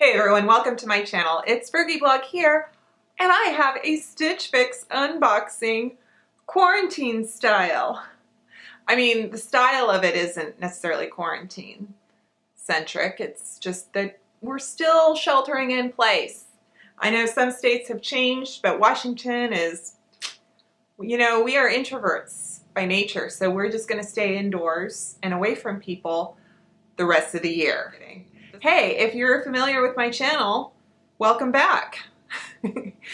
Hey everyone, welcome to my channel. It's Frugalistablog here, and I have a Stitchfix unboxing quarantine style. I mean, the style of it isn't necessarily quarantine centric, it's just that we're still sheltering in place. I know some states have changed, but Washington is, you know, we are introverts by nature, so we're just going to stay indoors and away from people the rest of the year. Hey, if you're familiar with my channel, welcome back.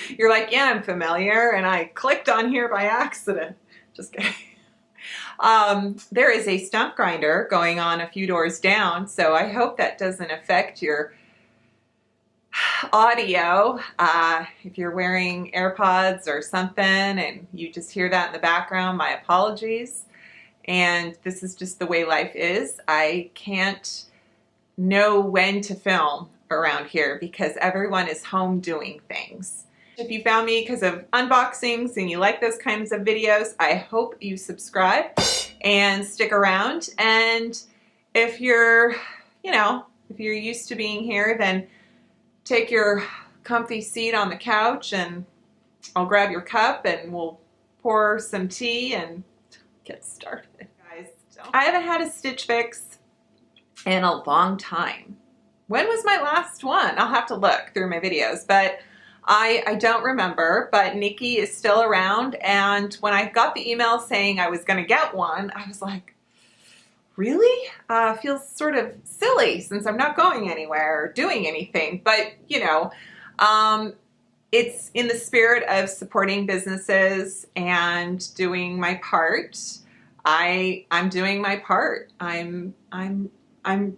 You're like, yeah, I'm familiar, and I clicked on here by accident. Just kidding. There is a stump grinder going on a few doors down, so I hope that doesn't affect your audio. If you're wearing AirPods or something and you just hear that in the background, my apologies. And this is just the way life is. I can't know when to film around here because everyone is home doing things. If you found me because of unboxings and you like those kinds of videos, I hope you subscribe and stick around. And if you're, if you're used to being here, then take your comfy seat on the couch and I'll grab your cup and we'll pour some tea and get started. Guys, I haven't had a Stitchfix in a long time. When was my last one? I'll have to look through my videos, but I don't remember, but Nikki is still around, and when I got the email saying I was going to get one, I was like, really? Feels sort of silly since I'm not going anywhere or doing anything, but it's in the spirit of supporting businesses and doing my part. I'm doing my part. I'm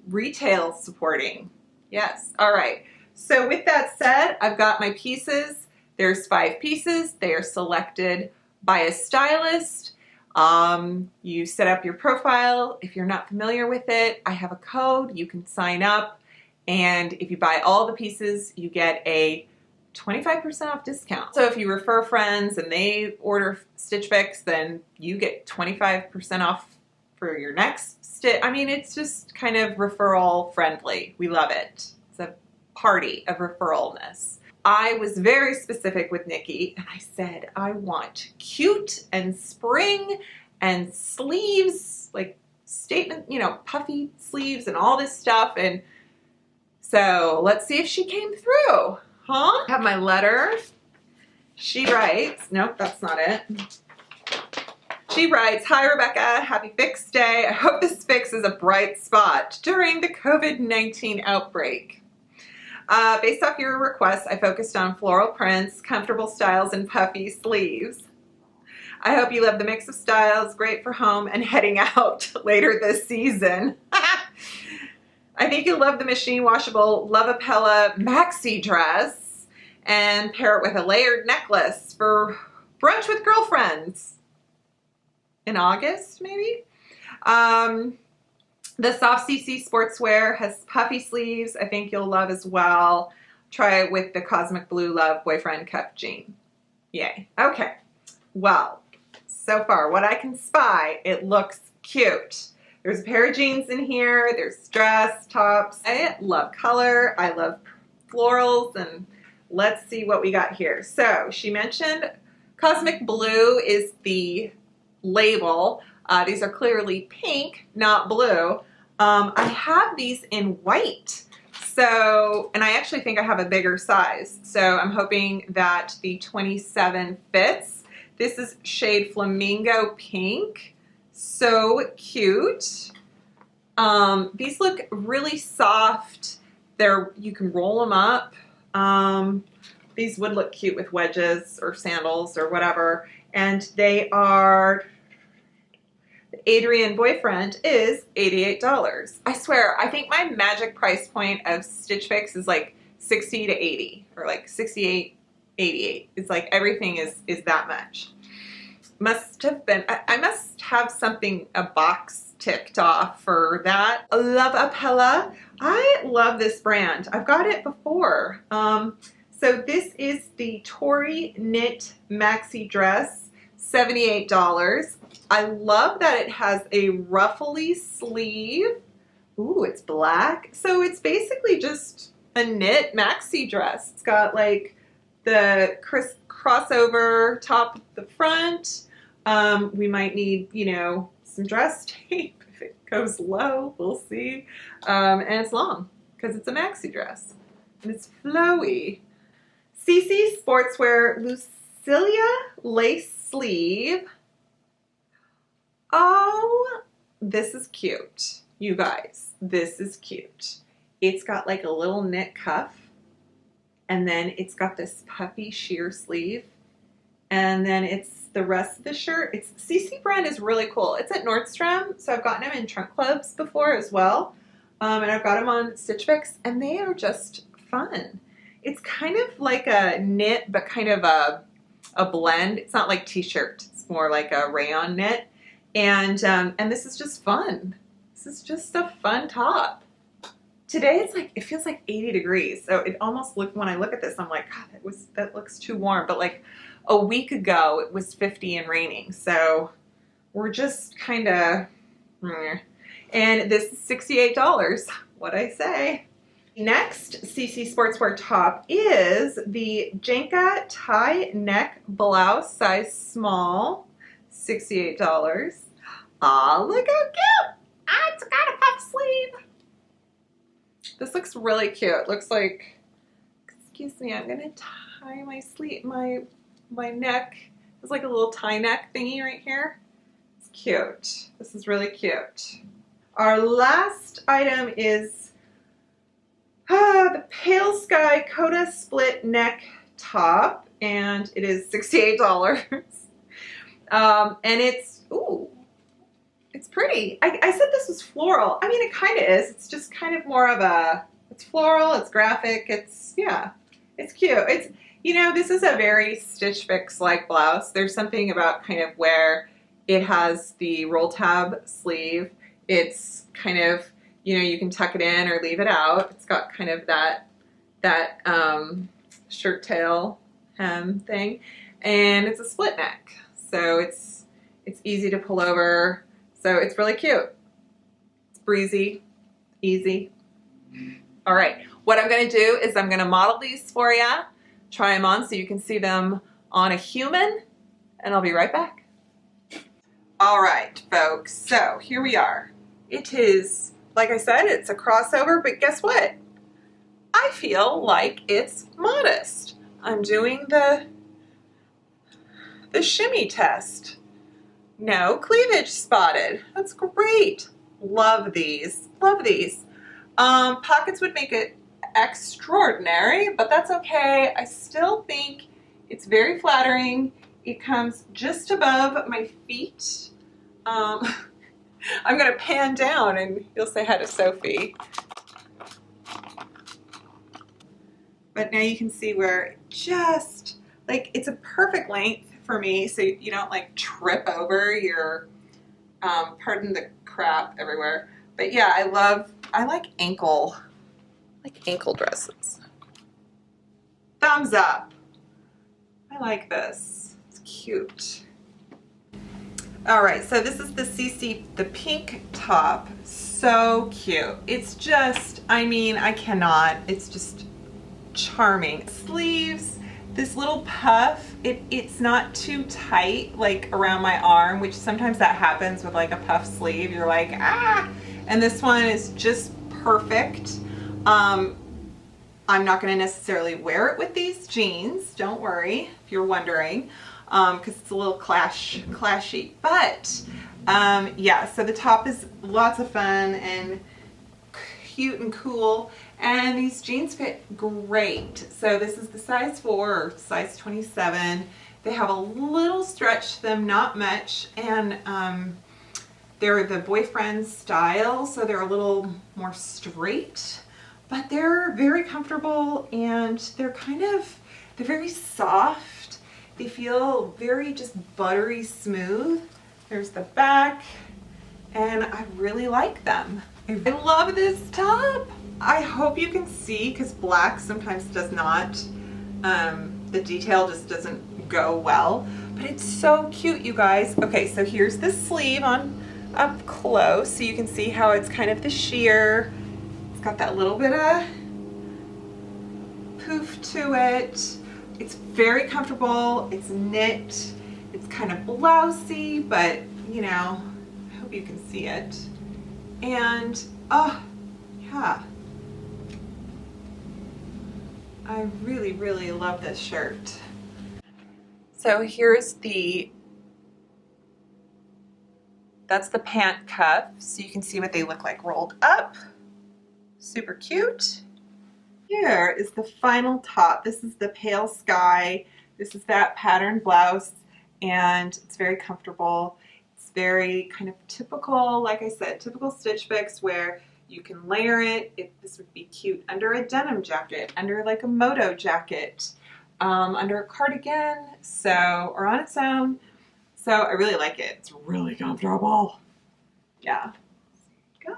retail supporting. Yes. All right. So with that said, I've got my pieces. There's 5 pieces. They are selected by a stylist. You set up your profile. If you're not familiar with it, I have a code. You can sign up. And if you buy all the pieces, you get a 25% off discount. So if you refer friends and they order Stitch Fix, then you get 25% off for your next stitch. I mean, it's just kind of referral friendly. We love it. It's a party of referralness. I was very specific with Nikki and I said, I want cute and spring and sleeves, like statement, puffy sleeves and all this stuff. And so let's see if she came through. Huh? I have my letter. She writes, nope, that's not it. She writes, hi Rebecca, happy Fix Day. I hope this fix is a bright spot during the COVID-19 outbreak. Based off your request, I focused on floral prints, comfortable styles, and puffy sleeves. I hope you love the mix of styles, great for home and heading out later this season. I think you'll love the machine washable LOVEAPPELLA Maxi dress and pair it with a layered necklace for brunch with girlfriends. In August, maybe? The soft CECE sportswear has puffy sleeves. I think you'll love as well. Try it with the Cosmic Blue Love Boyfriend Cup Jean. Yay. Okay. Well, so far, what I can spy, it looks cute. There's a pair of jeans in here. There's dress, tops. I love color. I love florals. And let's see what we got here. So she mentioned Cosmic Blue is the label. These are clearly pink, not blue. I have these in white. So, and I actually think I have a bigger size. So I'm hoping that the 27 fits. This is shade Flamingo Pink. So cute. These look really soft. You can roll them up. These would look cute with wedges or sandals or whatever. And they are, the Adrianne boyfriend is $88. I swear, I think my magic price point of Stitch Fix is like 60 to 80 or like 68, 88. It's like everything is that much. Must have been, I must have something, a box ticked off for that. LOVEAPPELLA. I love this brand. I've got it before. So this is the Torri knit maxi dress, $78. I love that it has a ruffly sleeve. Ooh, it's black. So it's basically just a knit maxi dress. It's got like the crossover top at the front. We might need, you know, some dress tape if it goes low. We'll see. And it's long because it's a maxi dress. And it's flowy. CECE Sportswear Lucillia lace sleeve. Oh, this is cute. You guys, this is cute. It's got like a little knit cuff, and then it's got this puffy sheer sleeve, and then it's the rest of the shirt. It's CECE brand is really cool. It's at Nordstrom, so I've gotten them in trunk clubs before as well, and I've got them on Stitchfix, and they are just fun. It's kind of like a knit, but kind of a blend. It's not like t-shirt. It's more like a rayon knit. And this is just fun. This is just a fun top. Today it's like, it feels like 80 degrees. So it almost looked, when I look at this, I'm like, God, that looks too warm. But like a week ago, it was 50 and raining. So we're just kind of, and this is $68. What'd I say? Next CECE Sportswear top is the Janka tie neck blouse, size small, $68. Aw, look how cute! Ah, it's got a puff sleeve. This looks really cute. It looks like, excuse me, I'm gonna tie my sleeve, my neck. It's like a little tie neck thingy right here. It's cute. This is really cute. Our last item is the Pale Sky Koda split neck top, and it is $68. And it's, ooh, it's pretty. I said this was floral. I mean, it kind of is. It's just kind of more of a, it's floral, it's graphic, it's, yeah, it's cute. It's, you know, this is a very Stitch Fix-like blouse. There's something about kind of where it has the roll tab sleeve. It's kind of, you know, you can tuck it in or leave it out. It's got kind of that shirt tail hem thing. And it's a split neck. So it's easy to pull over. So it's really cute. It's breezy, easy. All right, what I'm gonna do is I'm gonna model these for you, try them on so you can see them on a human, and I'll be right back. All right, folks, so here we are. It is, like I said, it's a crossover, but guess what? I feel like it's modest. I'm doing the shimmy test. No cleavage spotted. That's great. Love these. Love these. Pockets would make it extraordinary, but that's okay. I still think it's very flattering. It comes just above my feet. I'm going to pan down and you'll say hi to Sophie. But now you can see where just, like, it's a perfect length for me, so you don't like trip over your, pardon the crap everywhere. But yeah, I like ankle dresses. Thumbs up. I like this. It's cute. All right, so this is the CECE, the pink top. So cute. It's just, I mean, I cannot. It's just charming. Sleeves. This little puff, it's not too tight, like around my arm, which sometimes that happens with like a puff sleeve. You're like, ah! And this one is just perfect. I'm not gonna necessarily wear it with these jeans, don't worry, if you're wondering, because it's a little clashy. But, yeah, so the top is lots of fun and cute and cool. And these jeans fit great. So this is the size 4 or size 27. They have a little stretch to them, not much. And they're the boyfriend style, so they're a little more straight. But they're very comfortable and they're very soft. They feel very just buttery smooth. There's the back, and I really like them. I love this top. I hope you can see, because black sometimes does not, the detail just doesn't go well, but it's so cute, you guys. Okay, so here's the sleeve on up close, so you can see how it's kind of the sheer. It's got that little bit of poof to it. It's very comfortable. It's knit. It's kind of blousey, but you know, I hope you can see it. And oh yeah, I really, really love this shirt. So here's that's the pant cuff, so you can see what they look like rolled up. Super cute. Here is the final top. This is the pale sky. This is that pattern blouse, and it's very comfortable. It's very kind of typical, like I said, typical Stitch Fix, where you can layer it. This would be cute under a denim jacket, under like a moto jacket, under a cardigan, or on its own. So I really like it. It's really comfortable. Yeah. Go.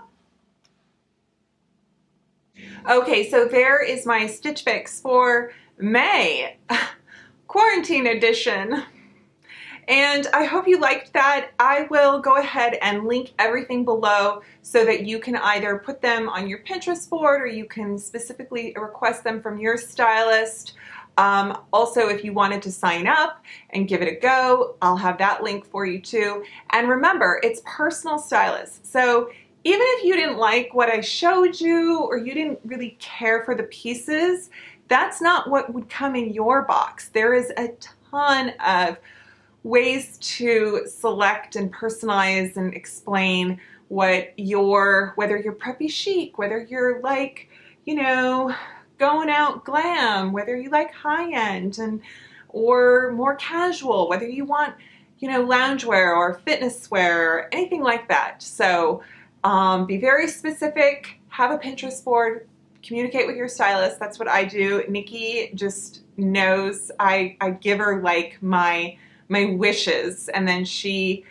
Okay, so there is my Stitch Fix for May, quarantine edition. And I hope you liked that. I will go ahead and link everything below so that you can either put them on your Pinterest board or you can specifically request them from your stylist. Also, if you wanted to sign up and give it a go, I'll have that link for you too. And remember, it's personal stylist. So even if you didn't like what I showed you or you didn't really care for the pieces, that's not what would come in your box. There is a ton of ways to select and personalize and explain whether you're preppy chic, whether you're like, you know, going out glam, whether you like high-end or more casual, whether you want, you know, loungewear or fitness wear, anything like that. So be very specific, have a Pinterest board, communicate with your stylist. That's what I do. Nikki just knows I give her like my wishes, and then she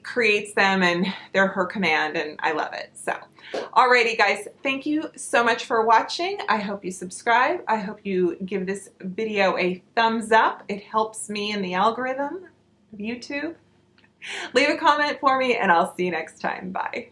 creates them and they're her command, and I love it. So alrighty guys, thank you so much for watching. I hope you subscribe. I hope you give this video a thumbs up. It helps me in the algorithm of YouTube. Leave a comment for me and I'll see you next time. Bye.